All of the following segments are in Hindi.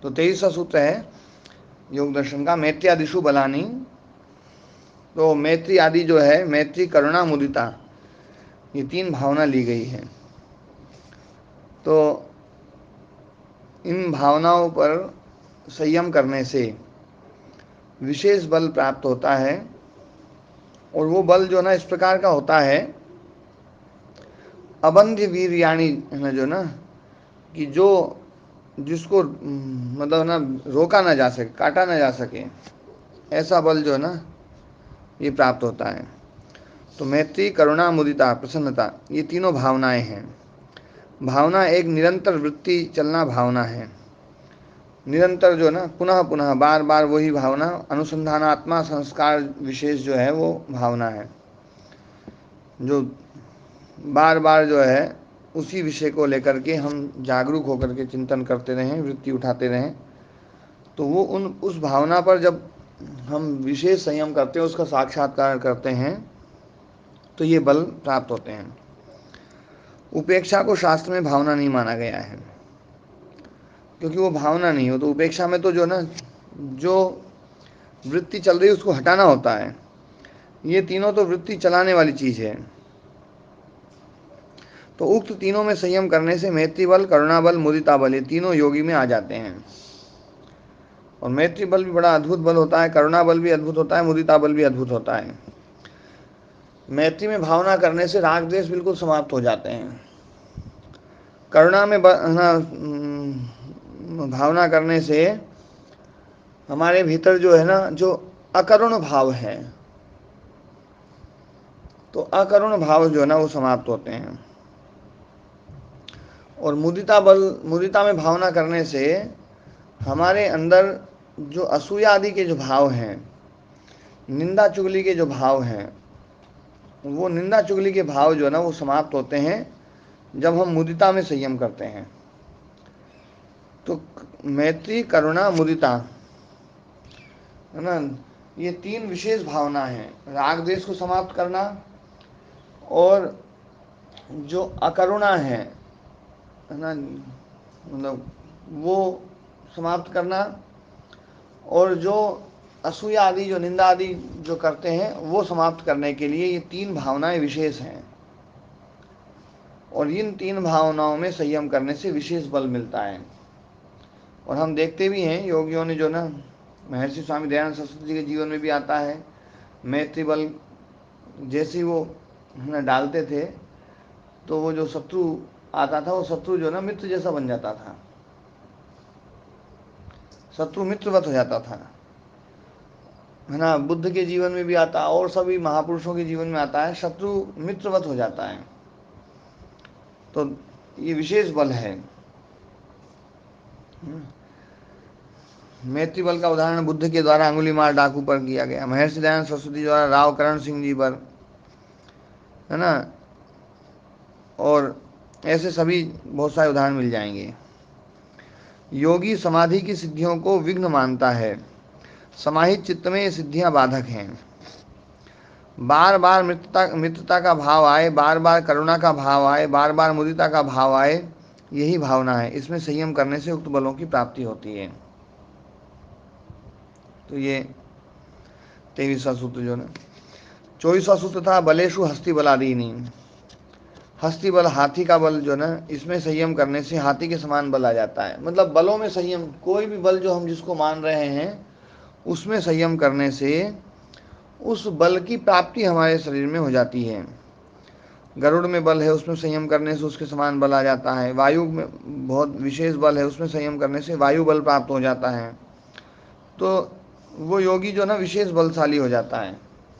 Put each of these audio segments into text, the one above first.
तो 23वां सूत्र है योग दर्शन का, मैत्र्यादिषु बलानी। तो मैत्री आदि जो है, मैत्री, करुणा, मुदिता, ये 3 भावना ली गई है। तो इन भावनाओं पर संयम करने से विशेष बल प्राप्त होता है। और वो बल जो ना इस प्रकार का होता है, अबंध्य वीर्याणी है ना, जो ना कि जो जिसको मतलब ना रोका ना जा सके, काटा ना जा सके, ऐसा बल जो है ना ये प्राप्त होता है। तो मैत्री, करुणा, मुदिता, प्रसन्नता, ये तीनों भावनाएं हैं। भावना एक निरंतर वृत्ति चलना भावना है। निरंतर जो ना पुनः पुनः बार बार वही भावना, अनुसंधानात्मा संस्कार विशेष जो है वो भावना है, जो बार बार जो है उसी विषय को लेकर के हम जागरूक होकर के चिंतन करते रहें, वृत्ति उठाते रहें। तो वो उस भावना पर जब हम विशेष संयम करते हैं, उसका साक्षात्कार करते हैं, तो ये बल प्राप्त होते हैं। उपेक्षा को शास्त्र में भावना नहीं माना गया है, क्योंकि वो भावना नहीं हो। तो उपेक्षा में तो जो ना जो वृत्ति चल रही है उसको हटाना होता है। ये तीनों तो वृत्ति चलाने वाली चीज़ है। तो उक्त तीनों में संयम करने से मैत्री बल, करुणा बल, मुदिता बल, ये तीनों योगी में आ जाते हैं। और मैत्री बल भी बड़ा अद्भुत बल होता है, करुणा बल भी अद्भुत होता है, मुदिता बल भी अद्भुत होता है। मैत्री में भावना करने से राग द्वेष बिल्कुल समाप्त हो जाते हैं। करुणा में भावना करने से हमारे भीतर जो है ना, जो अकरुण भाव है, तो अकरुण भाव जो है ना वो समाप्त होते हैं। और मुदिता में भावना करने से हमारे अंदर जो असूया आदि के जो भाव हैं, निंदा चुगली के जो भाव हैं, वो निंदा चुगली के भाव जो है ना वो समाप्त होते हैं जब हम मुदिता में संयम करते हैं। तो मैत्री, करुणा, मुदिता है ना, ये 3 विशेष भावना हैं। राग द्वेष को समाप्त करना, और जो अकरुणा है ना, मतलब वो समाप्त करना, और जो असूया आदि, जो निंदा आदि जो करते हैं, वो समाप्त करने के लिए ये 3 भावनाएं विशेष हैं। और इन 3 भावनाओं में संयम करने से विशेष बल मिलता है। और हम देखते भी हैं योगियों ने जो ना, महर्षि स्वामी दयानंद सरस्वती जी के जीवन में भी आता है, मैत्री बल जैसे वो डालते थे, तो वो जो शत्रु आता था, वो शत्रु जो ना मित्र जैसा बन जाता था, शत्रु मित्रवत हो जाता था, है ना। बुद्ध के जीवन में भी आता, और सभी महापुरुषों के जीवन में आता है, शत्रु मित्रवत हो जाता है। तो ये विशेष बल है। मैत्री बल का उदाहरण बुद्ध के द्वारा अंगुलीमाल डाकू पर किया गया, महर्षि दयानंद सरस्वती द्वारा राव करण सिंह जी पर, है ना। और ऐसे सभी बहुत सारे उदाहरण मिल जाएंगे। योगी समाधि की सिद्धियों को विघ्न मानता है। समाहित चित्त में ये सिद्धियां बाधक हैं। बार बार मित्रता का भाव आए, बार बार करुणा का भाव आए, बार बार मुदिता का भाव आए, यही भावना है। इसमें संयम करने से उक्त बलों की प्राप्ति होती है। तो ये 23वां सूत्र जो ना, 24वां सूत्र था बलेशु हस्ती बलादीनी। हस्ती बल, हाथी का बल जो ना, इसमें संयम करने से हाथी के समान बल आ जाता है। मतलब बलों में संयम, कोई भी बल जो हम जिसको मान रहे हैं, उसमें संयम करने से उस बल की प्राप्ति हमारे शरीर में हो जाती है। गरुड़ में बल है, उसमें संयम करने से उसके समान बल आ जाता है। वायु में बहुत विशेष बल है, उसमें संयम करने से वायु बल प्राप्त हो जाता है। तो वो योगी जो ना विशेष बलशाली हो जाता है।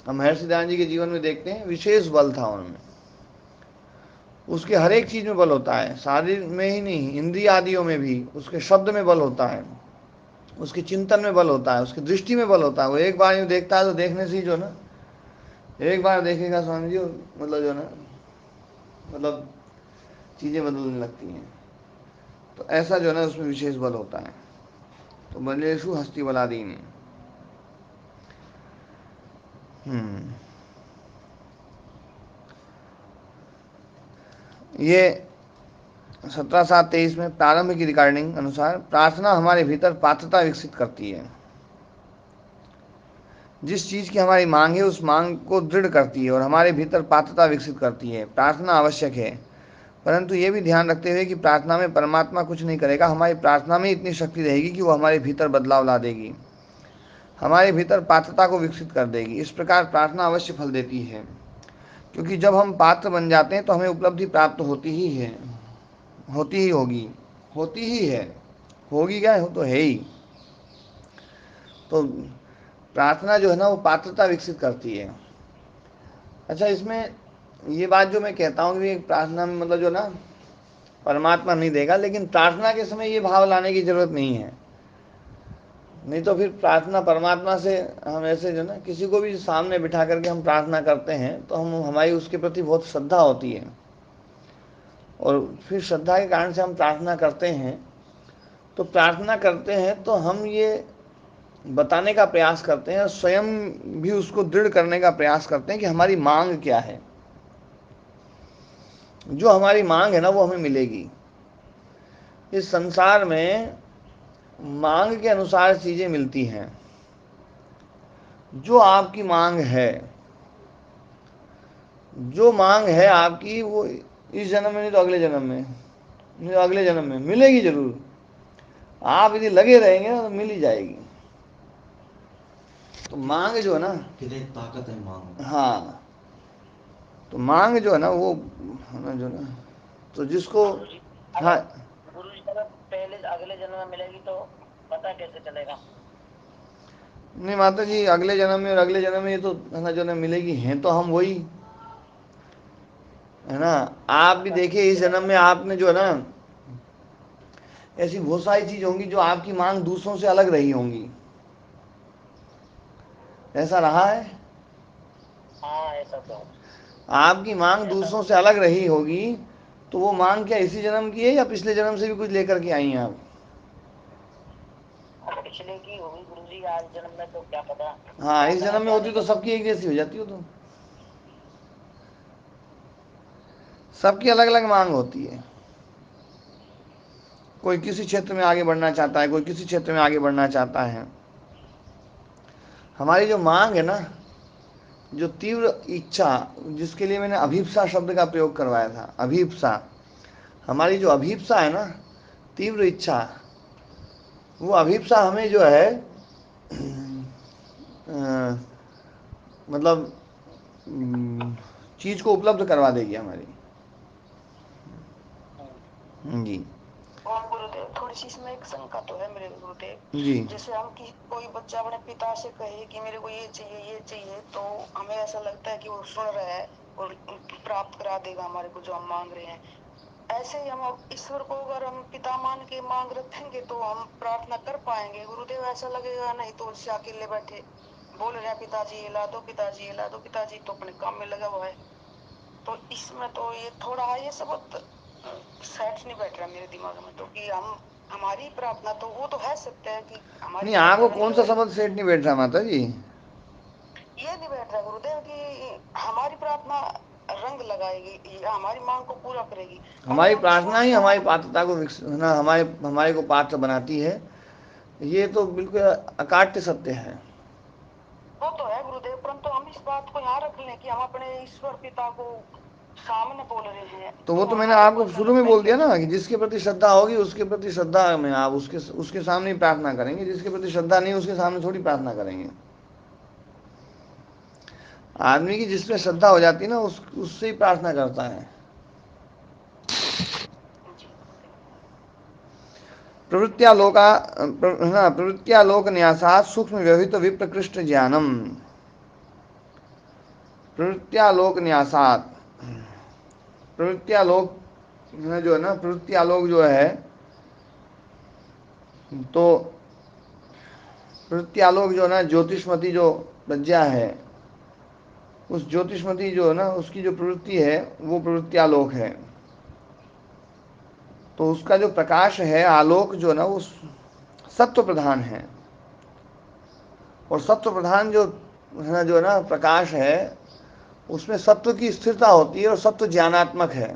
हम महर्षि दयानंद जी के जीवन में देखते हैं, विशेष बल था उनमें। उसके हर एक चीज में बल होता है, शारीर में ही नहीं, इंद्रिय आदियों में भी। उसके शब्द में बल होता है, उसके चिंतन में बल होता है, उसकी दृष्टि में बल होता है। वो एक बार यूँ देखता है तो देखने से ही जो ना, एक बार देखेगा स्वामी जी, मतलब जो ना, मतलब चीज़ें बदलने लगती हैं। तो ऐसा जो है ना उसमें विशेष बल होता है। तो बलेशु हस्ती बलादीन। ये 17/7/23 में प्रारंभ की रिकॉर्डिंग अनुसार प्रार्थना हमारे भीतर पात्रता विकसित करती है। जिस चीज़ की हमारी मांग है उस मांग को दृढ़ करती है और हमारे भीतर पात्रता विकसित करती है। प्रार्थना आवश्यक है, परंतु ये भी ध्यान रखते हुए कि प्रार्थना में परमात्मा कुछ नहीं करेगा, हमारी प्रार्थना में इतनी शक्ति रहेगी कि वो हमारे भीतर बदलाव ला देगी, हमारे भीतर पात्रता को विकसित कर देगी। इस प्रकार प्रार्थना अवश्य फल देती है, क्योंकि जब हम पात्र बन जाते हैं तो हमें उपलब्धि प्राप्त होती ही है, होती ही होगी, होती ही है, होगी क्या, हो तो है ही। तो प्रार्थना जो है ना वो पात्रता विकसित करती है। अच्छा, इसमें ये बात जो मैं कहता हूँ कि प्रार्थना में मतलब जो ना परमात्मा नहीं देगा, लेकिन प्रार्थना के समय ये भाव लाने की जरूरत नहीं है। नहीं तो फिर प्रार्थना परमात्मा से हम ऐसे जो ना किसी को भी सामने बिठा करके हम प्रार्थना करते हैं तो हम हमारी उसके प्रति बहुत श्रद्धा होती है, और फिर श्रद्धा के कारण से हम प्रार्थना करते हैं। तो प्रार्थना करते हैं तो हम ये बताने का प्रयास करते हैं और स्वयं भी उसको दृढ़ करने का प्रयास करते हैं कि हमारी मांग क्या है। जो हमारी मांग है ना वो हमें मिलेगी। इस संसार में मांग के अनुसार चीज़ें मिलती हैं। जो आपकी मांग है, जो मांग है आपकी, वो इस जन्म में नहीं तो अगले जन्म में, नहीं तो अगले जन्म में मिलेगी जरूर। आप यदि लगे रहेंगे ना तो मिल ही जाएगी। तो मांग जो है ना, कितनी ताकत है मांग में। हाँ, तो मांग जो है ना वो जो ना, तो जिसको, गुरुजी, हाँ, अगर गुरुजी अगर पहले अगले जन्म में मिलेगी तो पता कैसे चलेगा? नहीं माता जी, अगले जन्म में और अगले जन्म में ये तो है ना जो ना मिलेगी, हैं तो हम वही, है ना। आप भी देखिए इस जन्म में आपने जो है ना ऐसी बहुत सारी चीज होंगी जो आपकी मांग दूसरों से अलग रही होंगी। ऐसा रहा है, हाँ, ऐसा तो आपकी मांग ऐसा दूसरों तो से अलग रही होगी। तो वो मांग क्या इसी जन्म की है या पिछले जन्म से भी कुछ लेकर के आई हैं आप? पिछले की होगी गुरुजी, आज जन्म में तो क्या पता। हाँ, इस प्रार्थना जन्म में होती जाने तो का। सबकी एक जैसी हो जाती हो। तो सबकी अलग अलग मांग होती है। कोई किसी क्षेत्र में आगे बढ़ना चाहता है, कोई किसी क्षेत्र में आगे बढ़ना चाहता है। हमारी जो मांग है ना, जो तीव्र इच्छा, जिसके लिए मैंने अभीप्सा शब्द का प्रयोग करवाया था, अभीप्सा, हमारी जो अभीप्सा है ना, तीव्र इच्छा, वो अभीप्सा हमें जो है मतलब चीज को उपलब्ध करवा देगी हमारी। जी। और गुरुदेव, थोड़ी सी इसमें एक शंका तो है मेरे गुरुदेव। जी। जैसे हम कोई बच्चा अपने पिता से कहे कि मेरे को ये चाहिए, तो हमें ऐसा लगता है कि वो सुन रहा है और प्राप्त करा देगा हमारे को जो हम मांग रहे हैं। ऐसे ही हम ईश्वर को अगर हम पिता मान के मांग रखेंगे तो हम प्रार्थना कर पाएंगे गुरुदेव? ऐसा लगेगा नहीं तो उससे अकेले बैठे बोल रहे हैं पिताजी ये ला दो, पिताजी ये ला दो, पिताजी तो अपने काम में लगा हुआ है। तो इसमें तो ये थोड़ा ये सब सेट नहीं बैठ रहा मेरे दिमाग में, तो कि हम हमारी प्रार्थना तो वो तो है सत्य है कि हमारी नहीं, प्रार्थना आपको रंग कौन सा लगाएगी। शब्द सेठ नहीं बैठ रहा माता जी? ये नहीं बैठ रहा गुरुदेव कि हमारी प्रार्थना रंग लगाएगी या हमारी मांग को पूरा करेगी। अगर हमारी हम प्रार्थना ही सोचते हैं हमारी पात्रता को है ना, हमारे हमारे को पात्र बनाती है। ये तो बिल्कुल अकाट्य सत्य है। वो तो है गुरुदेव, परंतु हम इस बात को यहाँ रख लें कि हम अपने ईश्वर पिता को सामने बोल रहे हैं, तो वो तो तो मैंने हमारे को आपको ऐसा शुरू में लगता है बोल कि दिया ना कि जिसके प्रति श्रद्धा होगी उसके प्रति श्रद्धा में आप उसके उसके सामने ही प्रार्थना करेंगे। जिसके प्रति श्रद्धा नहीं उसके सामने थोड़ी प्रार्थना करेंगे। आदमी की जिसमें श्रद्धा हो जाती है ना उससे ही प्रार्थना करता है। जी गुरुदेव। प्रवृत्तिया लोका है ना, प्रवृत्तिया लोक न्यासात सूक्ष्म व्यवहित विप्रकृष्ट ज्ञानम। प्रवृत्तिया लोक न्यासात, प्रवृत्तिया लोक जो है ना, प्रवृत्तिया लोक जो है, तो प्रवृत्तियालोक जो है ना, ज्योतिषमती जो प्रज्ञा है, उस ज्योतिषमती जो है ना उसकी जो प्रवृत्ति है वो प्रवृत्तियालोक है। तो उसका जो प्रकाश है, आलोक जो है ना, वो सत्व प्रधान है। और सत्व प्रधान जो है ना प्रकाश है, उसमें सत्व की स्थिरता होती है और सत्व ज्ञानात्मक है।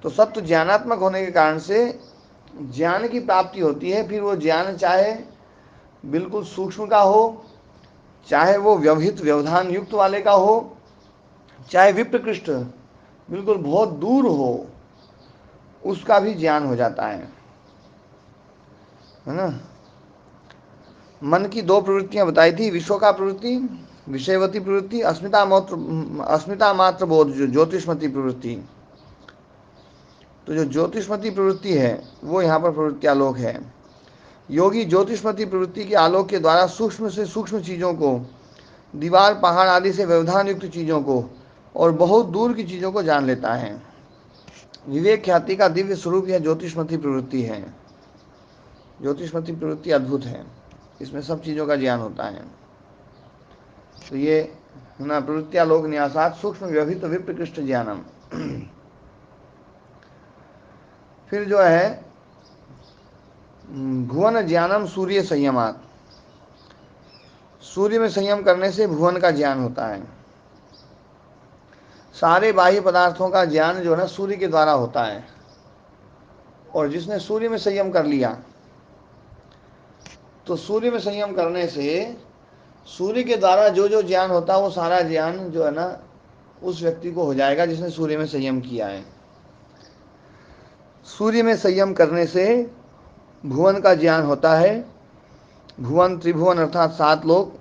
तो सत्व ज्ञानात्मक होने के कारण से ज्ञान की प्राप्ति होती है। फिर वो ज्ञान चाहे बिल्कुल सूक्ष्म का हो, चाहे वो व्यवहित व्यवधान युक्त वाले का हो, चाहे विप्रकृष्ट बिल्कुल बहुत दूर हो, उसका भी ज्ञान हो जाता है ना। मन की दो प्रवृत्तियां बताई थी, विश्व का प्रवृत्ति, विषयवती प्रवृत्ति, अस्मिता मात्र बोध, जो ज्योतिषमती प्रवृत्ति। तो जो ज्योतिषमती प्रवृत्ति है वो यहाँ पर प्रवृत्त्यालोक है। योगी ज्योतिषमती प्रवृत्ति के आलोक के द्वारा सूक्ष्म से सूक्ष्म चीज़ों को, दीवार पहाड़ आदि से व्यवधान युक्त चीज़ों को और बहुत दूर की चीज़ों को जान लेता है। विवेक ख्याति का दिव्य स्वरूप यह ज्योतिषमती प्रवृत्ति है। ज्योतिषमती प्रवृत्ति अद्भुत है, इसमें सब चीज़ों का ज्ञान होता है। तो ये ना प्रवृत्त्यालोक न्यासात सूक्ष्म व्यवहित विप्रकृष्ट ज्ञानम। फिर जो है भुवन ज्ञानम सूर्य संयमात, सूर्य में संयम करने से भुवन का ज्ञान होता है। सारे बाह्य पदार्थों का ज्ञान जो है ना सूर्य के द्वारा होता है, और जिसने सूर्य में संयम कर लिया, तो सूर्य में संयम करने से सूर्य के द्वारा जो जो ज्ञान होता है वो सारा ज्ञान जो है ना उस व्यक्ति को हो जाएगा जिसने सूर्य में संयम किया है। सूर्य में संयम करने से भुवन का ज्ञान होता है। भुवन त्रिभुवन अर्थात 7 लोक,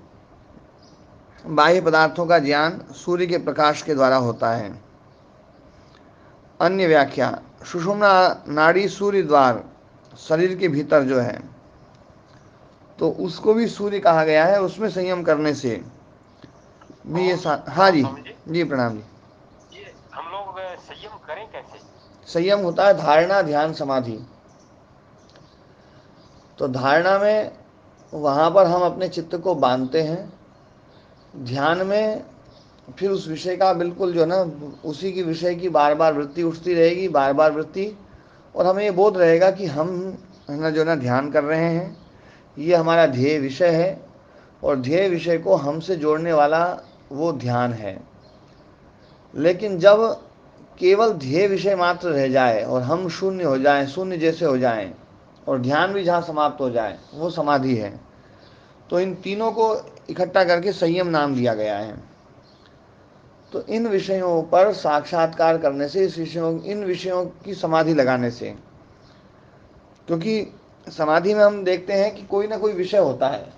बाह्य पदार्थों का ज्ञान सूर्य के प्रकाश के द्वारा होता है। अन्य व्याख्या, सुषुम्ना नाड़ी सूर्य द्वार शरीर के भीतर जो है, तो उसको भी सूर्य कहा गया है। उसमें संयम करने से भी ये हाँ जी जी प्रणाम जी। ये हम लोग संयम करें कैसे? संयम होता है धारणा, ध्यान, समाधि। तो धारणा में वहाँ पर हम अपने चित्त को बांधते हैं, ध्यान में फिर उस विषय का बिल्कुल जो है ना उसी की विषय की बार बार वृत्ति उठती रहेगी, बार बार वृत्ति, और हमें ये बोध रहेगा कि हम है ना जो ना ध्यान कर रहे हैं, ये हमारा ध्येय विषय है और ध्येय विषय को हमसे जोड़ने वाला वो ध्यान है। लेकिन जब केवल ध्येय विषय मात्र रह जाए और हम शून्य हो जाएं, शून्य जैसे हो जाएं, और ध्यान भी जहाँ समाप्त हो जाए, वो समाधि है। तो इन तीनों को इकट्ठा करके संयम नाम दिया गया है। तो इन विषयों पर साक्षात्कार करने से, इन विषयों की समाधि लगाने से, क्योंकि समाधि में हम देखते हैं कि कोई ना कोई विषय होता है,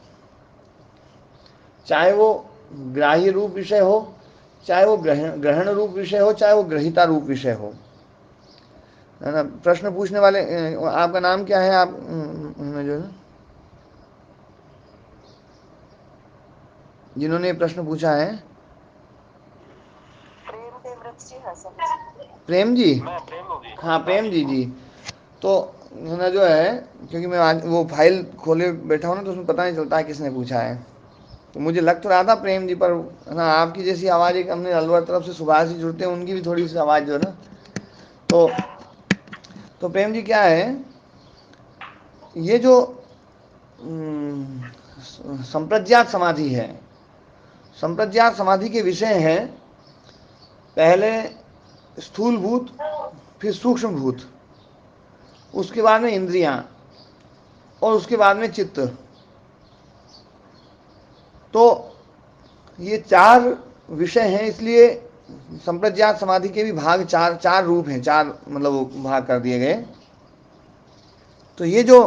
चाहे वो ग्राह्य रूप विषय हो, चाहे वो ग्रहण रूप विषय हो, चाहे वो ग्रहिता रूप विषय हो, है ना। प्रश्न पूछने वाले आपका नाम क्या है? आप जो है जिन्होंने प्रश्न पूछा है, प्रेम जी, हाँ प्रेम जी जी। तो है ना जो है, क्योंकि मैं आज वो फाइल खोले बैठा हूँ ना, तो उसमें पता नहीं चलता है किसने पूछा है। तो मुझे लग तो रहा था प्रेम जी, पर है ना आपकी जैसी आवाज़ एक हमने अलवर तरफ से सुभाष जी जुड़ते हैं, उनकी भी थोड़ी सी आवाज़ जो है ना, तो प्रेम जी क्या है, ये जो संप्रज्ञात समाधि है, संप्रज्ञात समाधि के विषय हैं पहले स्थूल भूत, फिर सूक्ष्म भूत, उसके बाद में इंद्रियां, और उसके बाद में चित्त। तो ये 4 विषय हैं, इसलिए संप्रज्ञात समाधि के भी भाग 4 रूप हैं, 4 मतलब वो भाग कर दिए गए। तो ये जो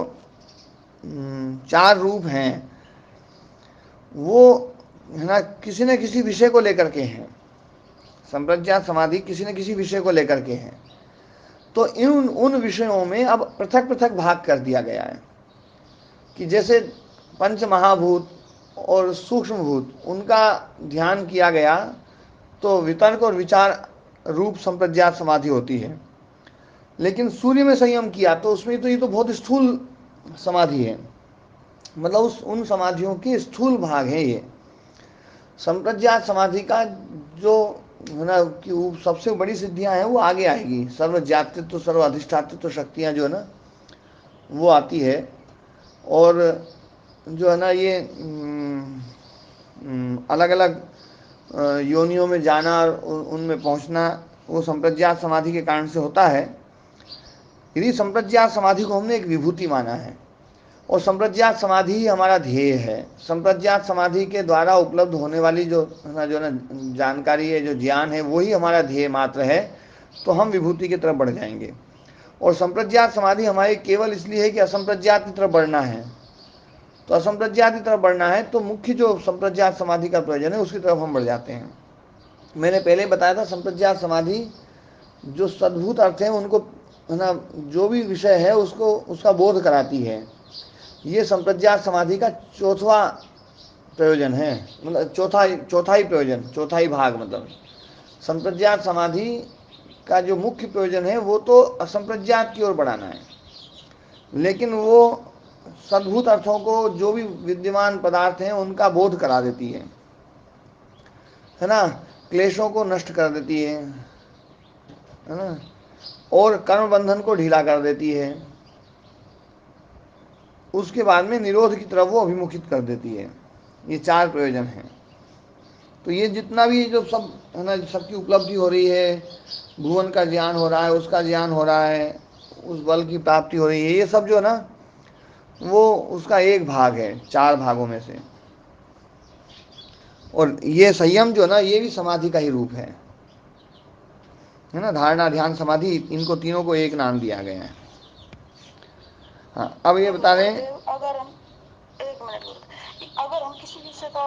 4 रूप हैं वो है ना किसी न किसी विषय को लेकर के हैं। संप्रज्ञात समाधि किसी न किसी विषय को लेकर के हैं। तो उन विषयों में अब पृथक पृथक भाग कर दिया गया है कि जैसे पंच महाभूत और सूक्ष्म भूत, उनका ध्यान किया गया तो वितर्क और विचार रूप संप्रज्ञात समाधि होती है। लेकिन सूर्य में संयम किया तो उसमें तो ये तो बहुत स्थूल समाधि है, मतलब उन समाधियों के स्थूल भाग हैं ये। संप्रज्ञात समाधि का जो है ना कि वो सबसे बड़ी सिद्धियां हैं वो आगे आएगी, सर्वज्ञातृत्व, सर्व अधिष्ठातृत्व शक्तियां जो है ना वो आती है। और जो है ना ये अलग अलग योनियों में जाना और उनमें पहुंचना वो संप्रज्ञात समाधि के कारण से होता है। यदि संप्रज्ञात समाधि को हमने एक विभूति माना है और संप्रज्ञात समाधि ही हमारा ध्येय है, संप्रज्ञात समाधि के द्वारा उपलब्ध होने वाली जो ना जानकारी है, जो ज्ञान है, वही हमारा ध्येय मात्र है, तो हम विभूति की तरफ बढ़ जाएंगे। और संप्रज्ञात समाधि हमारी केवल इसलिए है कि असंप्रज्ञात की तरफ बढ़ना है, तो असंप्रज्ञात की तरफ बढ़ना है तो मुख्य जो संप्रज्ञात समाधि का प्रयोजन है उसकी तरफ हम बढ़ जाते हैं। मैंने पहले बताया था संप्रज्ञात समाधि जो सद्भूत अर्थ है उनको, है ना, जो भी विषय है उसको उसका बोध कराती है। ये संप्रज्ञात समाधि का चौथा प्रयोजन है, मतलब चौथाई प्रयोजन, चौथाई भाग। मतलब संप्रज्ञात समाधि का जो मुख्य प्रयोजन है वो तो असंप्रज्ञात की ओर बढ़ाना है, लेकिन वो सद्भूत अर्थों को, जो भी विद्यमान पदार्थ हैं उनका बोध करा देती है ना, क्लेशों को नष्ट कर देती है ना, और कर्म बंधन को ढीला कर देती है। उसके बाद में निरोध की तरफ वो अभिमुखित कर देती है। ये 4 प्रयोजन हैं। तो ये जितना भी जो सब है ना, सबकी उपलब्धि हो रही है, भुवन का ज्ञान हो रहा है, उसका ज्ञान हो रहा है, उस बल की प्राप्ति हो रही है, ये सब जो है ना वो उसका एक भाग है 4 भागों में से। और ये संयम जो है ना, ये भी समाधि का ही रूप है ना। धारणा, ध्यान, समाधि, इनको तीनों को एक नाम दिया गया है। हाँ, अब ये बता रहे हैं, गुरुदेव, अगर हम एक मिनट गुरुदेव, अगर हम किसी विषय का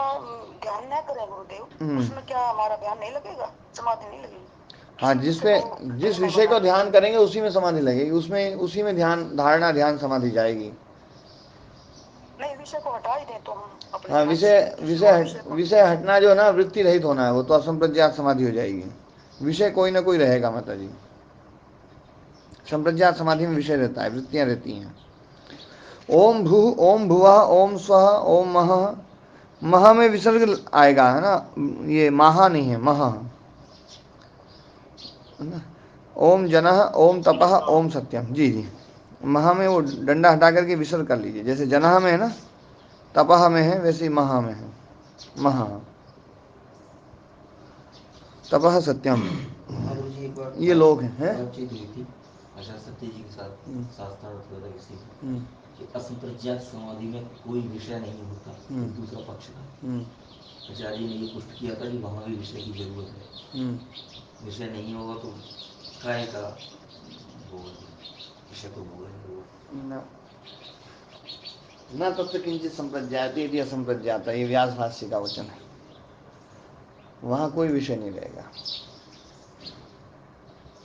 ध्यान न करें गुरुदेव, उसमें क्या हमारा ध्यान नहीं लगेगा, समाधि नहीं लगेगी? हाँ, जिस विषय को ध्यान करेंगे उसी में समाधि लगेगी, उसमें उसी में ध्यान, धारणा, ध्यान, समाधि जाएगी। नहीं, विषय को हटा ही दें तो हम अपने हाँ, ध्यान से विषय हटना जो है ना, वृत्ति रहित होना है, वो तो असंप्रज्ञात समाधि हो जाएगी। विषय कोई ना कोई रहेगा माता जी। संप्रज्ञात समाधि में विषय रहता है, वृत्तियां रहती हैं। ओम भू, ओम भुवः, ओम स्वः, ओम महः। मह में विसर्ग आएगा, है ना, ये महा नहीं है, मह, है ना। ओम जनः, ओम तपः, ओम सत्यम। जी जी, महा में वो डंडा हटा करके विसर्ग कर लीजिए। जैसे जनः में है ना, तपः में है, वैसे ही महा में है, महा, तपः सत्यम। महागुरु जी एक बार ये लोग हैं। बातचीत हुई थी आचार्य सत्य जी के साथ, शास्त्रार्थ होता किसी कि असंप्रज्ञात समाधि में कोई विषय नहीं होता, एक दूसरा पक्ष था। आचार्य ने ये पुष्ट किया था कि वहाँ भी विषय की जरूरत है। विषय नहीं होगा तो काय का भोग, विषय को भोग है न तत्व किंचित संप्रज्ञात यदि असंप्रज्ञात, ये व्यास भाष्य का वचन है। वहाँ कोई विषय नहीं रहेगा।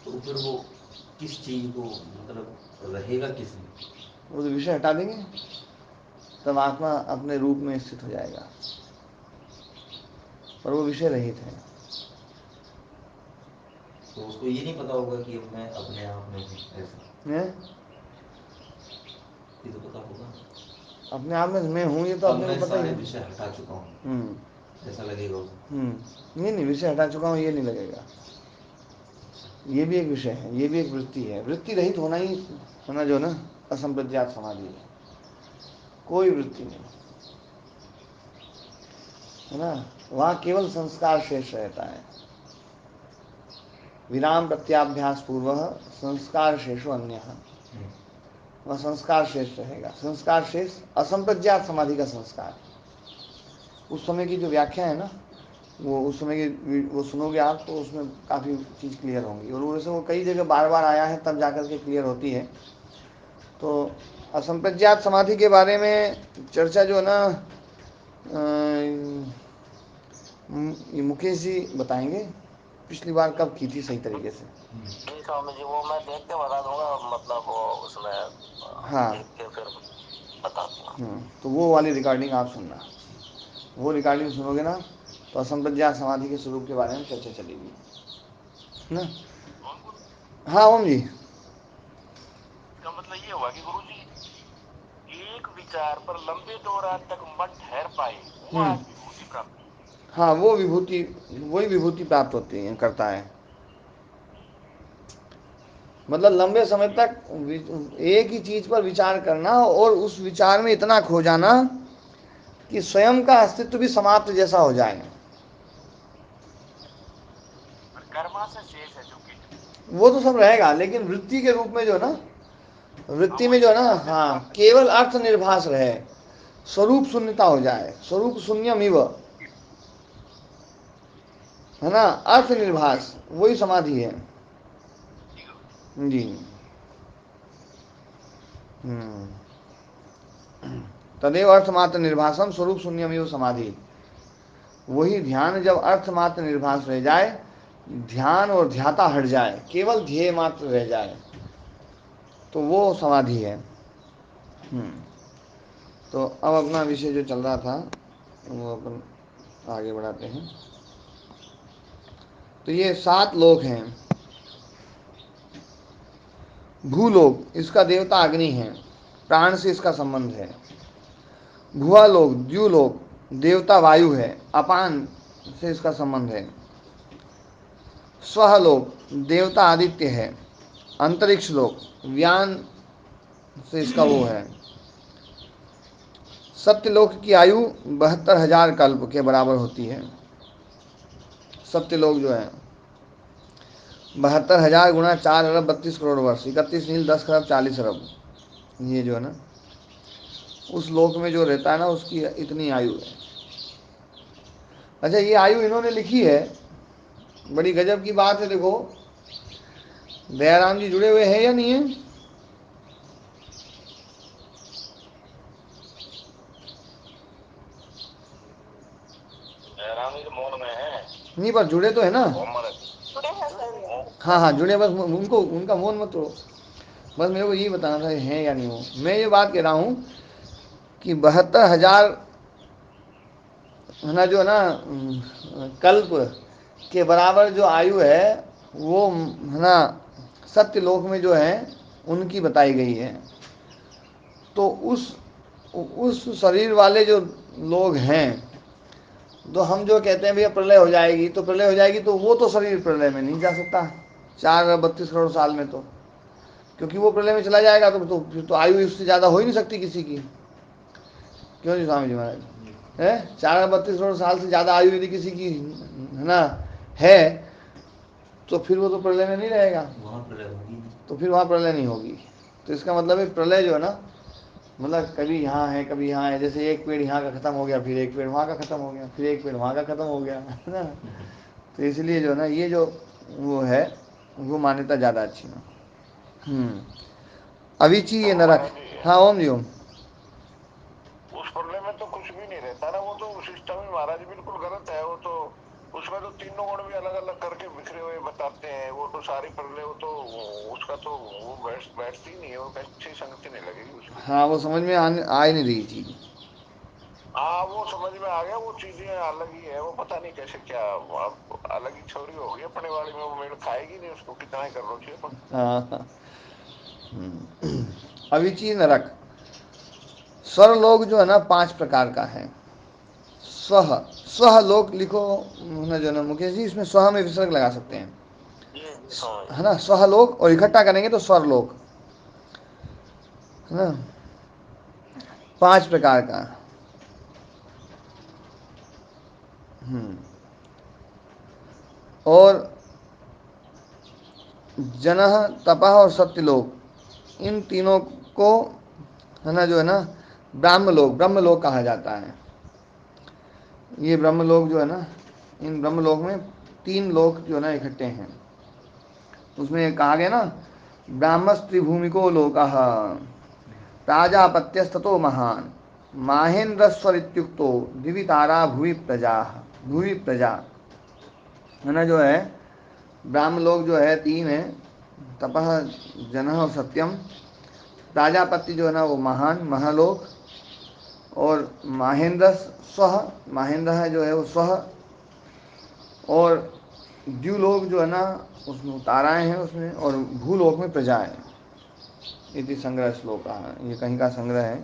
तो फिर वो किस चीज को, मतलब रहेगा किस में? वो तो विषय हटा देंगे, तब आत्मा अपने रूप में स्थित हो जाएगा, पर वो विषय रहित है। तो उसको ये नहीं पता होगा कि अब मैं अपने आप में हूँ, ऐसा है? ये तो पता होगा अपने आप में मैं हूँ, ये तो अपने को पता ही सारे है। विषय हटा चुका हूँ, ऐसा लगेगा उसे। नहीं, विषय हटा चुका हूँ ये नहीं लगेगा। ये भी एक विषय है, ये भी एक वृत्ति है। वृत्ति रहित होना ही होना जो ना असंप्रज्ञात समाधि है। कोई वृत्ति नहीं, है ना। वहाँ केवल संस्कार शेष रहता है। विराम प्रत्याभ्यास पूर्व संस्कार शेषो अन्य, वह संस्कार शेष रहेगा। संस्कार शेष असंप्रज्ञात समाधि का संस्कार। उस समय की जो व्याख्या है ना, वो उस समय की वो सुनोगे आप तो उसमें काफ़ी चीज़ क्लियर होंगी, और वैसे वो कई जगह बार बार आया है तब जाकर के क्लियर होती है। तो असंप्रज्ञात समाधि के बारे में चर्चा जो है ना, ये मुकेश जी बताएंगे पिछली बार कब की थी सही तरीके से। जी स्वामी जी, वो मैं देख के बता दूंगा, मतलब वो उसमें हाँ, देख के फिर बता दूंगा। तो वो वाली रिकॉर्डिंग आप सुनना। वो रिकॉर्डिंग सुनोगे ना तो असंप्रज्ञात समाधि के स्वरूप के बारे में चर्चा चलेगी ना। हाँ ओम जी, इसका मतलब ये हुआ कि गुरु जी एक विचार पर लंबे दौरान तक मन ठहर पाए, वो आज विभूति प्राप्त। हाँ, वो विभूति, वही विभूति प्राप्त होती है, करता है। मतलब लंबे समय तक एक ही चीज पर विचार करना और उस विचार में इतना खो जाना कि स्वयं का अस्तित्व भी समाप्त जैसा हो जाए। कर्मा से शेष है जो कि वो तो सब रहेगा, लेकिन वृत्ति के रूप में जो ना वृत्ति में जो है ना, हाँ, केवल अर्थ निर्भास रहे, स्वरूप शून्यता हो जाए, स्वरूप शून्यम इव, है ना, अर्थ निर्भास, वही समाधि है जी। तदेव अर्थमात्र निर्भासम स्वरूप शून्यम इव समाधि। वही ध्यान जब अर्थमात्र निर्भास रह जाए, ध्यान और ध्याता हट जाए, केवल ध्येय मात्र रह जाए, तो वो समाधि है। तो अब अपना विषय जो चल रहा था वो अपन आगे बढ़ाते हैं। तो ये 7 लोक हैं। भूलोक, इसका देवता अग्नि है, प्राण से इसका संबंध है। भुआलोक, द्युलोक, देवता वायु है, अपान से इसका संबंध है। स्वहलोक, देवता आदित्य है। अंतरिक्ष लोक, व्यान से इसका वो है। सत्यलोक की आयु 72,000 कल्प के बराबर होती है। सत्यलोक जो है 72,000 गुणा 4 अरब 32 करोड़ वर्ष, 31 नील 10 खरब 40 अरब, ये जो है ना उस लोक में जो रहता है ना, उसकी इतनी आयु है। अच्छा, ये आयु इन्होंने लिखी है, बड़ी गजब की बात है। देखो, दयाराम जी जुड़े हुए हैं या नहीं है? मौन में है नहीं, पर जुड़े तो है ना? हाँ हाँ, जुड़े, बस उनको उनका मौन मत तोड़ो, बस मेरे को यही बताना था है या नहीं हो। मैं ये बात कह रहा हूँ कि 72,000 है ना, जो है ना कल्प के बराबर जो आयु है, वो है ना सत्य लोक में जो है उनकी बताई गई है। तो उस शरीर वाले जो लोग हैं, तो हम जो कहते हैं भैया प्रलय हो जाएगी, तो प्रलय हो जाएगी, तो वो तो शरीर प्रलय में नहीं जा सकता 4 अरब 32 करोड़ साल में, तो क्योंकि वो प्रलय में चला जाएगा, तो फिर तो आयु उससे ज़्यादा हो ही नहीं सकती किसी की। क्यों जी स्वामी जी महाराज? है 4 अरब 32 करोड़ साल से ज़्यादा आयु यदि किसी की है ना है, तो फिर वो तो प्रलय में नहीं रहेगा, तो फिर वहाँ प्रलय नहीं होगी। तो इसका मतलब है प्रलय जो है ना, मतलब कभी यहाँ है कभी यहाँ है। जैसे एक पेड़ यहाँ का खत्म हो गया, फिर एक पेड़ वहाँ का खत्म हो गया, फिर एक पेड़ वहाँ का खत्म हो गया, है ना। तो इसलिए जो है ना, ये जो वो है, वो मान्यता ज़्यादा अच्छी ना। अविची ये नरक। हाँ ओम जी ओम। उस प्रलय में तो कुछ भी नहीं रहता ना, वो तो सिस्टम ही महाराज बिल्कुल गलत है। वो तो उसमें तो तीनों गुण भी अलग अलग करके बिखरे हुए बताते हैं। वो तो सारी प्रलय, वो तो उसका तो वो बैठती नहीं है, वो कैसी संगति नहीं लगेगी उसकी। हाँ, वो समझ में आ ही नहीं रही थी। हाँ, वो समझ में आ गया, वो चीजें अलग ही है। वो पता नहीं कैसे क्या अलग ही छोरी होगी अपने वाले में, वो मेल खाएगी नहीं, उसको कितना ही कर लो चाहिए। हाँ। अविची नरक। स्वरलोक जो है ना 5 प्रकार का है। स्वह, स्वह लोक लिखो ना जो ना मुकेश जी, इसमें स्वह में विसर्ग लगा सकते हैं, है ना। स्वह लोक, और इकट्ठा करेंगे तो स्वर लोक, है ना। 5 प्रकार का। और जनः, तपः और सत्यलोक, इन तीनों को है ना जो है ना ब्रह्मलोक कहा जाता है। ये ब्रह्मलोक जो है ना, इन ब्रह्मलोक में 3 लोक जो है ना इकट्ठे हैं। उसमें कहा गया ना, ब्राह्मस्त्रिभूमिको लोकः प्राजापत्यस्ततो महान माहेन्द्रस्वरित्युक्तो दिवि तारा भुवि प्रजा, है ना जो है। ब्राह्मलोक जो है 3 है, तपः, जनः और सत्यम। प्राजापत्य जो है ना वो महान महालोक, और माहेंद्र स्वह, माहेंद्र है जो है वो स्वह, और द्युलोक जो है ना उसमें ताराएं हैं उसमें, और भूलोक में प्रजा है। इति संग्रह श्लोक, ये कहीं का संग्रह है।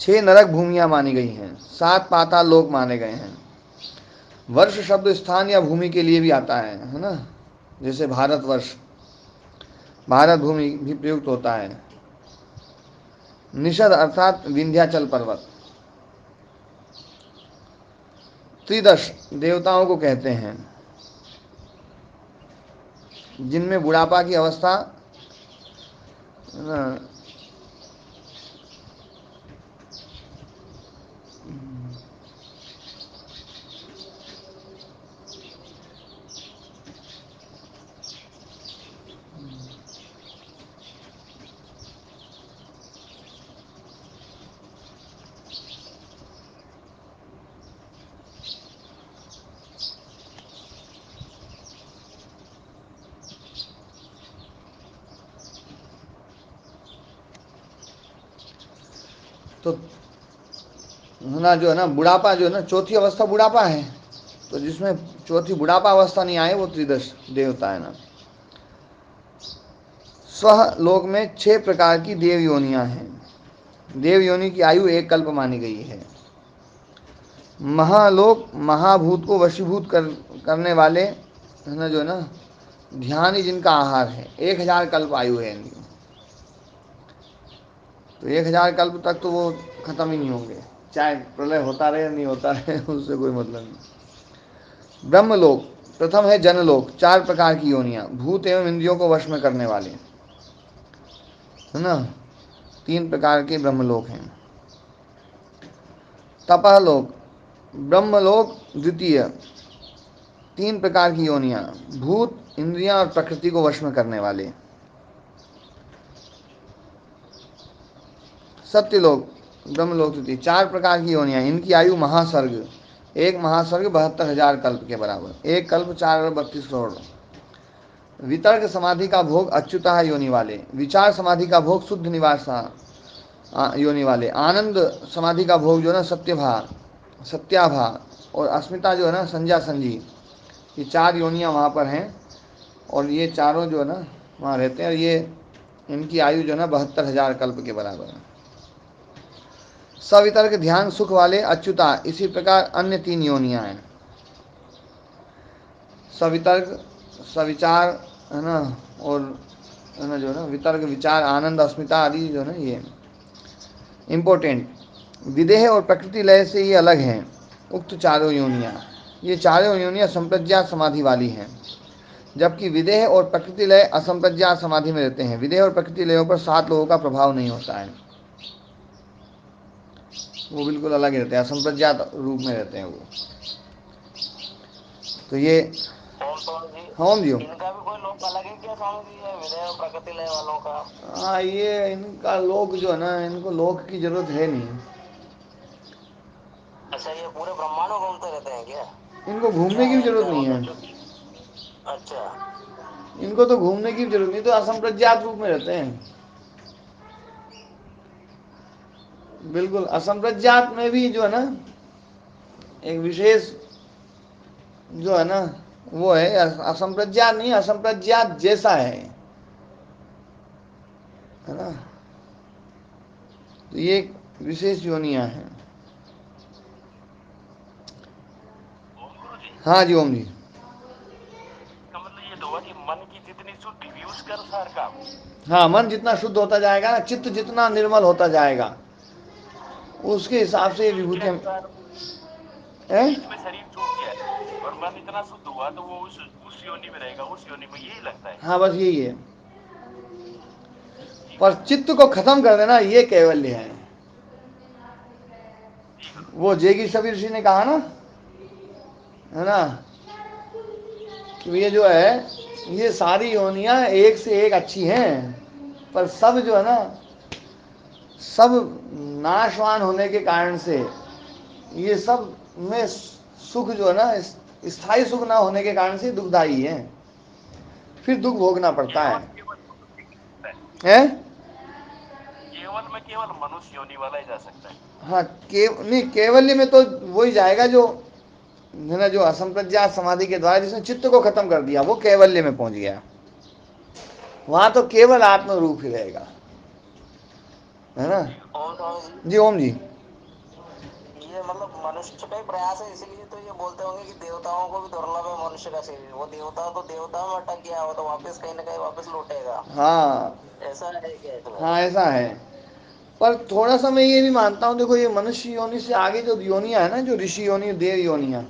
6 नरक भूमियां मानी गई हैं, 7 पाताल लोक माने गए हैं। वर्ष शब्द स्थान या भूमि के लिए भी आता है ना। जैसे भारतवर्ष, भारत भूमि भी प्रयुक्त होता है। निषद अर्थात विंध्याचल पर्वत। त्रिदश देवताओं को कहते हैं। जिनमें बुढ़ापा की अवस्था ना, तो ना जो है ना बुढ़ापा जो है ना, चौथी अवस्था बुढ़ापा है, तो जिसमें चौथी बुढ़ापा अवस्था नहीं आए वो त्रिदश देवता है ना। स्व लोक में 6 प्रकार की देव योनियां हैं। देव योनि की आयु 1 कल्प मानी गई है। महालोक महाभूत को वशीभूत करने वाले है ना, जो है ना ध्यान ही जिनका आहार है, 1000 कल्प आयु है इनकी। तो 1000 कल्प तक तो वो खत्म ही नहीं होंगे, चाहे प्रलय होता रहे नहीं होता रहे उससे कोई मतलब नहीं। ब्रह्मलोक प्रथम है जनलोक, 4 प्रकार की योनियां, भूत एवं इंद्रियों को वश में करने वाले, है ना, 3 प्रकार के ब्रह्मलोक हैं। तपहलोक ब्रह्मलोक द्वितीय, 3 प्रकार की योनियां, भूत इंद्रियां और प्रकृति को वश में करने वाले। सत्यलोक ब्रह्मलोक द्वितीय, 4 प्रकार की योनियां, इनकी आयु महासर्ग, 1 महासर्ग 72,000 कल्प के बराबर, 1 कल्प 4,32 करोड़। वितर्क समाधि का भोग अच्युता योनि वाले, विचार समाधि का भोग शुद्ध निवासा योनि वाले, आनंद समाधि का भोग जो है ना सत्यभा सत्याभा, और अस्मिता जो है ना संज्ञा संजी, ये 4 योनियां वहाँ पर हैं, और ये चारों जो है ना वहाँ रहते हैं, और ये इनकी आयु जो है ना 72,000 कल्प के बराबर है। सवितर्क ध्यान सुख वाले अच्युता, इसी प्रकार अन्य 3 योनियां हैं। सवितर्क सविचार है ना, और है ना जो है ना वितर्क विचार आनंद अस्मिता आदि जो है ना ये इम्पोर्टेंट। विदेह और प्रकृति लय से ये अलग हैं उक्त चारों योनियां। ये चारों योनियां संप्रज्ञात समाधि वाली हैं, जबकि विदेह और प्रकृति लय असंप्रज्ञात समाधि में रहते हैं। विदेह और प्रकृति लयों पर 7 लोगों का प्रभाव नहीं होता है, वो बिल्कुल अलग ही रहते हैं, असंप्रज्ञात रूप में रहते हैं वो। तो ये स्वामी हाँ जी। जी इनका भी कोई लोक अलग है क्या स्वामी जी, ये विदय और प्रकृति लय वालों का? हाँ, ये इनका लोक जो है ना, इनको लोक की जरूरत है नहीं। अच्छा, ये पूरे ब्रह्मांड में घूमते रहते हैं क्या? इनको घूमने क्या की भी है जरूरत इनका नहीं है, मतलब अच्छा इनको तो घूमने की भी जरूरत नहीं, तो असंप्रज्ञात रूप में रहते हैं। बिल्कुल असंप्रज्ञात में भी जो है ना एक विशेष जो है ना वो है, असंप्रज्ञात नहीं, असंप्रज्ञात जैसा है ना। तो ये विशेष योनियां हैं। हाँ जी ओम जी। इसका मतलब ये तो हुआ कि मन की जितनी शुद्धि हुई उसके अनुसार काम। हाँ, मन जितना शुद्ध होता जाएगा ना, चित्त जितना निर्मल होता जाएगा, उसके हिसाब से ये विभूतियां बीच में शरीर छूट गया और मन इतना शुद्ध हुआ तो वो उस योनि में रहेगा, उस योनि में यही लगता है। हाँ, बस यही है। पर चित्त को खत्म कर देना ये कैवल्य है। वो जेगी सबीर ऋषि ने कहा ना, है ना, कि ये जो है ये सारी योनियां एक से एक अच्छी हैं, पर सब जो है ना सब नाशवान होने के कारण से, ये सब में सुख जो है ना स्थायी सुख ना होने के कारण से दुखदायी है, फिर दुख भोगना पड़ता है। केवल में केवल मनुष्य योनि वाला ही जा सकता है। हाँ, नहीं, केवल्य में तो वही जाएगा जो है ना, जो असंप्रज्ञात समाधि के द्वारा जिसने चित्त को खत्म कर दिया, वो कैवल्य में पहुंच गया। वहां तो केवल आत्म रूप ही रहेगा, है ना। जी ओम जी। ये मतलब मनुष्य का ही प्रयास है, इसलिए तो ये बोलते होंगे कि देवताओं को भी दुर्लभ है मनुष्य का शरीर। वो देवता तो देवता में अटक गया, वो तो वापस कहीं ना कहीं वापस लौटेगा। हाँ ऐसा है क्या इसमें? हाँ, ऐसा है। पर थोड़ा सा मैं ये भी मानता हूँ, देखो ये मनुष्य योनि से आगे जो योनियां है ना, जो ऋषि योनि देव योनियां,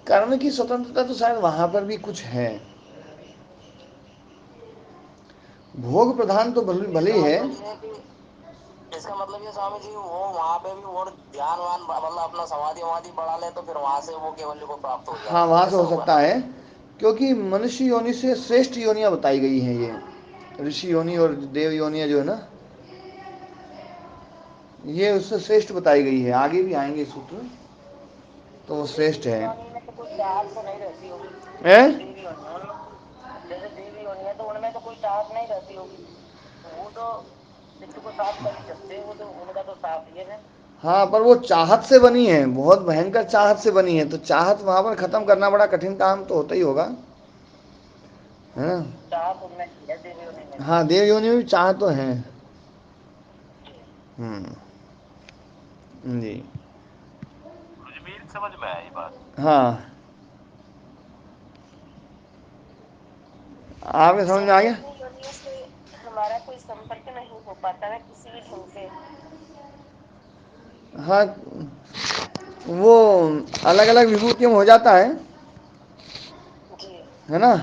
कर्म की स्वतंत्रता तो शायद वहां पर भी कुछ है, भोग प्रधान तो भले ही है। इसका मतलब ये स्वामी जी, वो वहाँ पे भी और ध्यान वान मतलब अपना समाधि वमाधि बढ़ा ले तो फिर वहां से वो केवल्य को प्राप्त हो हाँ, जाए, वहां से ऐसा हो होगा सकता ना? है, क्योंकि मनुष्य योनि से श्रेष्ठ योनियां बताई गई हैं ये। ऋषि योनि और देव योनियां जो है ना, ये उससे श्रेष्ठ बताई गई है। आगे भी आएंगे सूत्र, तो वो श्रेष्ठ है। योनि में तो कोई चाहत तो नहीं रहती होगी, हैं? जैसे देवी योनि है उनमें, जैसे देवी योनि है तो उनमें तो कोई चाहत नहीं रहती होगी, तो वो तो चित्त को साफ कर ही सकते हैं, वो तो उनका तो साफ ही है। हाँ, पर वो चाहत से बनी है, बहुत भयंकर चाहत से बनी है, तो चाहत वहां पर खत्म करना बड़ा कठिन काम तो होता ही होगा, है ना। चाहत उनमें ही है देवी योनि में भी। हाँ, देव योनि में भी चाहत तो है। जी। जी। मुझे समझ में आई बात। हाँ, आपके समझ में आ गया। अपनी योनियों से हमारा कोई संपर्क नहीं हो पाता है किसी भी ढंग से। हाँ, वो अलग अलग विभूतियों में हो जाता जी। है ना।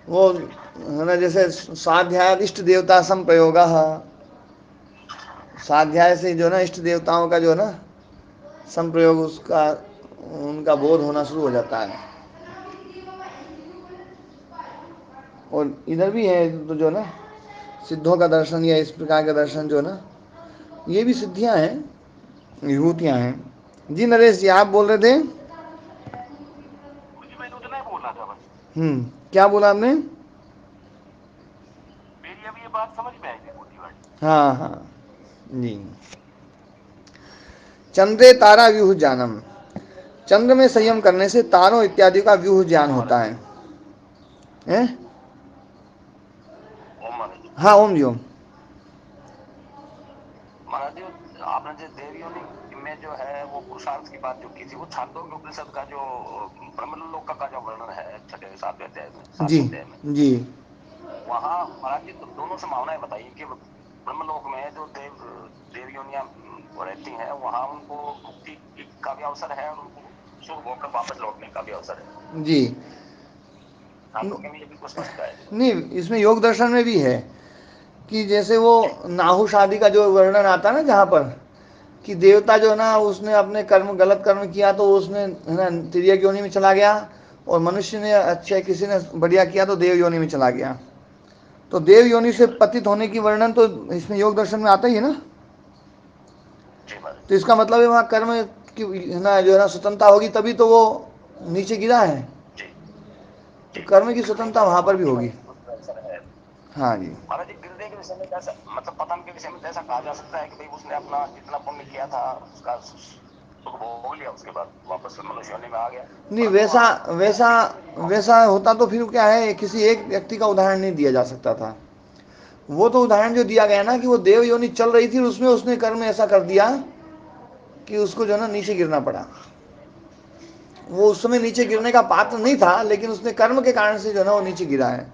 वो है ना, जैसे स्वाध्याय इष्ट देवता संप्रयोग, स्वाध्याय से जो है ना इष्ट देवताओं का जो है ना संप्रयोग, उसका उनका बोध होना शुरू हो जाता है। और इधर भी है तो जो है ना सिद्धों का दर्शन या इस प्रकार का दर्शन जो है ना, ये भी सिद्धियां हैं, विभूतियां हैं। जी नरेश जी, आप बोल रहे थे। मुझे मैंने उतना ही बोलना था बस। क्या बोला आपने। मेरी अभी ये बात समझ में आई विभूति वाली। हाँ हाँ, जी। चंद्रे तारा व्यूह जानम, चंद्र में संयम करने से तारों इत्यादि का व्यूह ज्ञान होता है। हैं? ओम महाराज। हाँ, ओम जी ओम। महाराज जी, आपने जो देवी योनि में जो है वो पुरुषार्थ की बात जो की थी, वो छांदोग्य उपनिषद का जो ब्रह्मलोक का जो वर्णन है छठे सातवें अध्याय में, जी सातवें अध्याय में, जी। वहाँ महाराज जी दोनों संभावनाएं बताई कि ब्रह्मलोक में जो देव योनियां रहती हैं, वहाँ उनको मुक्ति का भी अवसर है और उनको सुख भोग कर वापस लौटने का भी अवसर है। जी। छांदोग्य में ये बिल्कुल स्पष्ट है। नहीं, इसमें योग दर्शन में भी है कि जैसे वो नाहुष आदि का जो वर्णन आता है ना, जहाँ पर कि देवता जो है ना, उसने अपने कर्म गलत कर्म किया तो उसने है ना तिर्यक योनि में चला गया, और मनुष्य ने अच्छे किसी ने बढ़िया किया तो देव योनि में चला गया। तो देव योनि से पतित होने की वर्णन तो इसमें योग दर्शन में आता ही है ना। तो इसका मतलब है वहाँ कर्म की है ना जो है ना स्वतंत्रता होगी, तभी तो वो नीचे गिरा है। तो कर्म की स्वतंत्रता वहां पर भी होगी। हाँ जी। महाराज जी, गिरने के विषय में जैसा मतलब पतन के विषय में जैसा कहा जा सकता है कि भाई उसने अपना जितना पुण्य किया था उसका सुख भोग लिया, उसके बाद वापस मनुष्य होने में आ गया। नहीं, वैसा वैसा वैसा होता तो फिर क्या है, किसी एक व्यक्ति का उदाहरण नहीं दिया जा सकता था। वो तो उदाहरण जो दिया गया ना कि वो देव योनि चल रही थी, उसमें उसने कर्म ऐसा कर दिया कि उसको जो है ना नीचे गिरना पड़ा। वो उस समय नीचे गिरने का पात्र नहीं था, लेकिन उसने कर्म के कारण से जो है ना वो नीचे गिरा है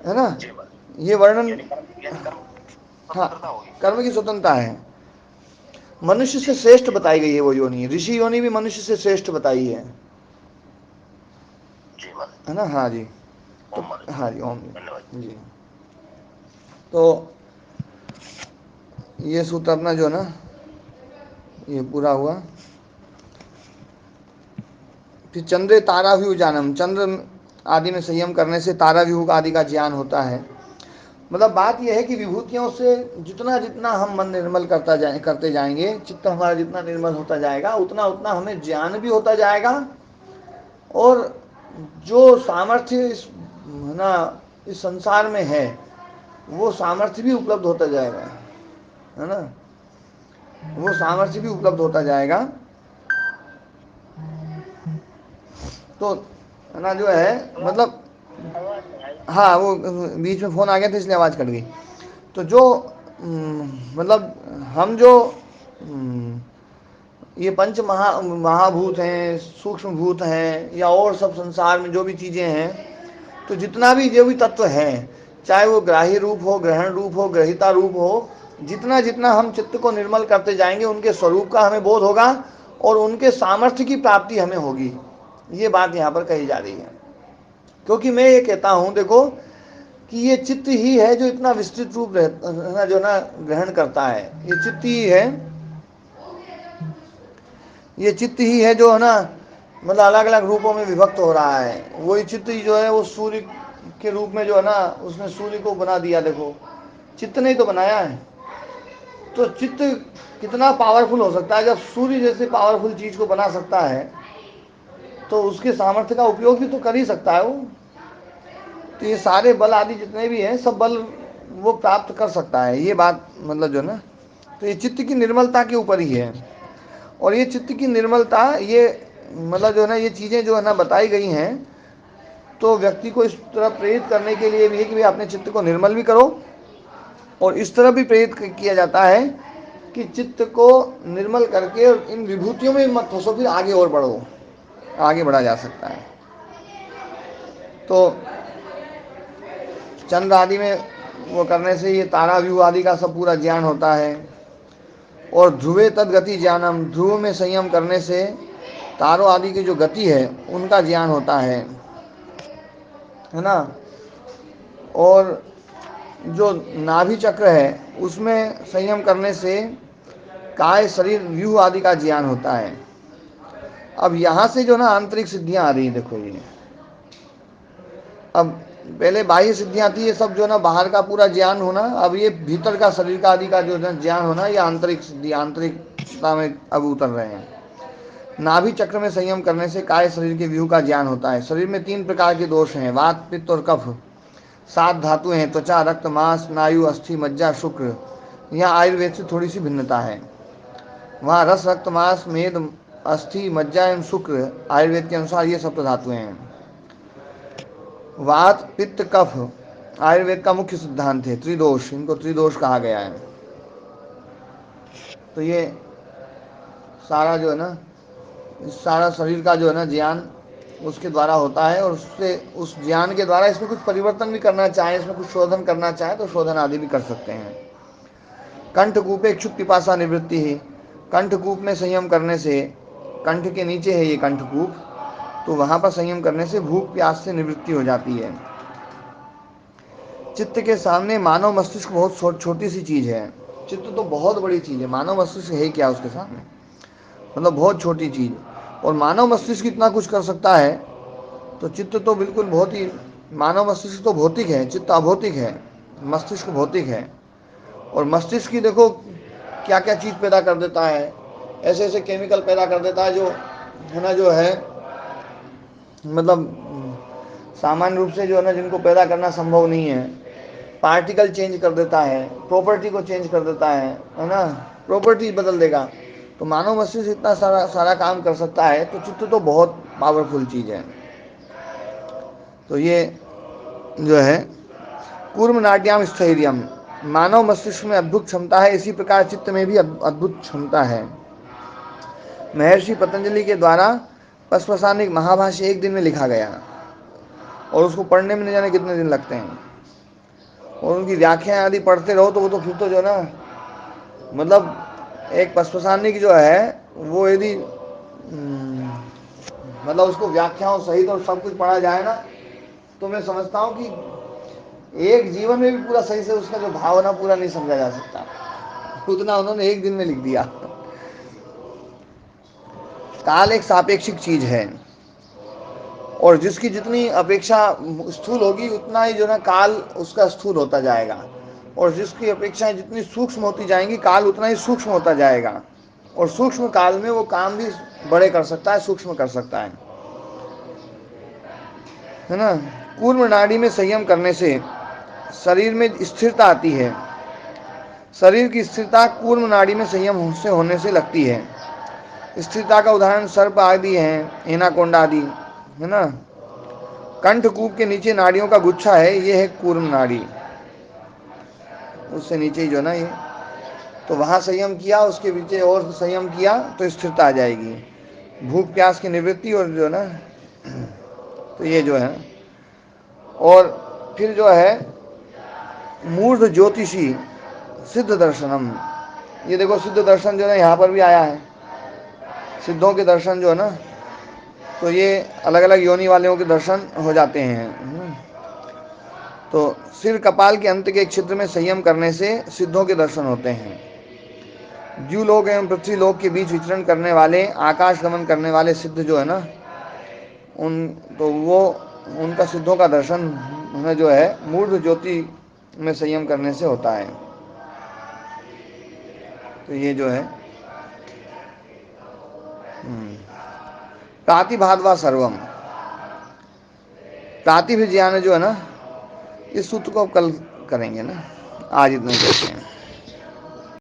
ना। ये वर्णन, हाँ, कर्म की स्वतंत्रता है। मनुष्य से श्रेष्ठ बताई गई है वो योनि, ऋषि योनि भी मनुष्य से श्रेष्ठ बताई है ना। हाँ जी। तो हाँ जी, ओम जी। तो ये सूत्र अपना जो है ना ये पूरा हुआ। फिर चंद्र तारा व्यू जानम, चंद्र आदि में संयम करने से तारा व्यू आदि का ज्ञान होता है। मतलब बात यह है कि विभूतियों से जितना जितना हम मन निर्मल करते जाएंगे, चित्त हमारा जितना निर्मल होता जाएगा, उतना उतना हमें ज्ञान भी होता जाएगा, और जो सामर्थ्य इस है ना इस संसार में है वो सामर्थ्य भी उपलब्ध होता जाएगा, है ना। वो सामर्थ्य भी उपलब्ध होता जाएगा। तो है ना जो है मतलब, हाँ, वो बीच में फ़ोन आ गया था इसलिए आवाज़ कट गई। तो जो मतलब हम जो ये पंच महाभूत हैं, सूक्ष्म भूत हैं, या और सब संसार में जो भी चीज़ें हैं, तो जितना भी जो भी तत्व है, चाहे वो ग्राही रूप हो, ग्रहण रूप हो, ग्रहिता रूप हो, जितना जितना हम चित्त को निर्मल करते जाएंगे उनके स्वरूप का हमें बोध होगा और उनके सामर्थ्य की प्राप्ति हमें होगी। ये बात यहाँ पर कही जा रही है। क्योंकि मैं ये कहता हूँ, देखो कि ये चित्त ही है जो इतना विस्तृत रूप रहना जो ना ग्रहण करता है। ये चित्त ही है, ये चित्त ही है जो है ना मतलब अलग अलग रूपों में विभक्त हो रहा है। वही चित्त ही जो है वो सूर्य के रूप में जो है ना उसने सूर्य को बना दिया। देखो चित्त ने ही तो बनाया है। तो चित्त कितना पावरफुल हो सकता है। जब सूर्य जैसे पावरफुल चीज को बना सकता है तो उसके सामर्थ्य का उपयोग भी तो कर ही सकता है वो। तो ये सारे बल आदि जितने भी हैं सब बल वो प्राप्त कर सकता है। ये बात मतलब जो ना, तो ये चित्त की निर्मलता के ऊपर ही है। और ये चित्त की निर्मलता ये मतलब जो है ना ये चीज़ें जो है ना बताई गई हैं तो व्यक्ति को इस तरह प्रेरित करने के लिए भी है कि भाई अपने चित्त को निर्मल भी करो। और इस तरह भी प्रेरित किया जाता है कि चित्त को निर्मल करके और इन विभूतियों में मत फंसो, फिर आगे और बढ़ो, आगे बढ़ा जा सकता है। तो चंद्र आदि में वो करने से ये तारा व्यू आदि का सब पूरा ज्ञान होता है। और ध्रुवे तदगति ज्ञानम, ध्रुव में संयम करने से तारों आदि की जो गति है उनका ज्ञान होता है ना। और जो नाभि चक्र है उसमें संयम करने से काय शरीर व्यूह आदि का ज्ञान होता है। अब यहाँ से जो ना आंतरिक सिद्धियाँ आ रही हैं। देखो ये अब पहले बाह्य सिद्धियाँ थी, ये सब जो ना बाहर का पूरा ज्ञान होना। अब ये भीतर का शरीर का आदि का जो ना ज्ञान होना, ये आंतरिक सिद्धि आंतरिकता में अब उतर रहे हैं। नाभि चक्र में संयम करने से काय शरीर के व्यूह का ज्ञान होता है। शरीर में 3 प्रकार के दोष हैं, वात पित्त और कफ। 7 धातुएं हैं, त्वचा रक्त मांस स्नायु अस्थि मज्जा शुक्र। यहाँ आयुर्वेद से थोड़ी सी भिन्नता है। वहाँ रस रक्त मांस मेद अस्थि मज्जा एवं शुक्र आयुर्वेद के अनुसार ये सप्त धातुएं हैं। वात पित्त कफ आयुर्वेद का मुख्य सिद्धांत है। त्रिदोष, इनको त्रिदोष कहा गया है। तो ये सारा जो है ना सारा शरीर का जो है ना ज्ञान उसके द्वारा होता है। और उससे उस ज्ञान के द्वारा इसमें कुछ परिवर्तन भी करना चाहे, इसमें कुछ शोधन करना चाहे तो शोधन आदि भी कर सकते हैं। कंठकूपे इच्छुक पिपासा निवृत्ति ही, कंठकूप में संयम करने से, कंठ के नीचे है ये कंठकूप, तो वहाँ पर संयम करने से भूख प्यास से निवृत्ति हो जाती है। चित्त के सामने मानव मस्तिष्क बहुत छोटी सी चीज़ है। चित्त तो बहुत बड़ी चीज़ है, मानव मस्तिष्क है क्या उसके सामने, मतलब बहुत छोटी चीज़। और मानव मस्तिष्क इतना कुछ कर सकता है तो चित्त तो बिल्कुल बहुत ही, मानव मस्तिष्क तो भौतिक है, चित्त अभौतिक है, मस्तिष्क भौतिक है। और मस्तिष्क की देखो क्या क्या चीज़ पैदा कर देता है, ऐसे ऐसे केमिकल पैदा कर देता है जो है ना जो है मतलब सामान्य रूप से जो है ना जिनको पैदा करना संभव नहीं है। पार्टिकल चेंज कर देता है, प्रॉपर्टी को चेंज कर देता है ना, प्रॉपर्टी बदल देगा। तो मानव मस्तिष्क इतना सारा काम कर सकता है, तो चित्त तो बहुत पावरफुल चीज़ है। तो ये जो है कूर्म नाट्याम स्थैर्यम, मानव मस्तिष्क में अद्भुत क्षमता है, इसी प्रकार चित्त में भी अद्भुत क्षमता है। महर्षि पतंजलि के द्वारा पशपसानिक महाभाष्य 1 दिन में लिखा गया और उसको पढ़ने में न जाने कितने दिन लगते हैं। और उनकी व्याख्याएं आदि पढ़ते रहो तो वो तो फिर तो जो ना मतलब एक पशपसानिक जो है वो यदि मतलब उसको व्याख्याओं सहित और सब कुछ पढ़ा जाए ना तो मैं समझता हूँ कि एक जीवन में भी पूरा सही से उसका जो भावना पूरा नहीं समझा जा सकता, उतना उन्होंने 1 दिन में लिख दिया। काल एक सापेक्षिक चीज है और जिसकी जितनी अपेक्षा स्थूल होगी उतना ही जो ना काल उसका स्थूल होता जाएगा। और जिसकी अपेक्षाएं जितनी सूक्ष्म होती जाएंगी काल उतना ही सूक्ष्म होता जाएगा। और सूक्ष्म काल में वो काम भी बड़े कर सकता है, सूक्ष्म कर सकता है ना। कूर्म नाड़ी में संयम करने से शरीर में स्थिरता आती है। शरीर की स्थिरता कूर्म नाड़ी में संयम से होने से लगती है। स्थिरता का उदाहरण सर्प आदि हैं, एनाकोंडा आदि है ना। कंठकूप के नीचे नाड़ियों का गुच्छा है, ये है कूर्म नाड़ी, उससे नीचे ही जो ना ये, तो वहाँ संयम किया, उसके पीछे और संयम किया तो स्थिरता आ जाएगी, भूख प्यास की निवृत्ति और जो ना तो ये जो है। और फिर जो है मूर्ध ज्योतिषी सिद्ध दर्शनम, ये देखो सिद्ध दर्शन जो है यहाँ पर भी आया है। सिद्धों के दर्शन जो है ना तो ये अलग अलग योनि वालों के दर्शन हो जाते हैं। तो सिर कपाल के अंत के क्षेत्र में संयम करने से सिद्धों के दर्शन होते हैं। द्युलोक एवं पृथ्वी लोक के बीच विचरण करने वाले, आकाश गमन करने वाले सिद्ध जो है ना, उनका सिद्धों का दर्शन हमें जो है मूर्ध ज्योति में संयम करने से होता है। तो ये जो है प्रातिभाद्वा सर्वम, प्रातिभिज्ञान जो है ना, इस सूत्र को अब कल करेंगे ना, आज इतना करते हैं।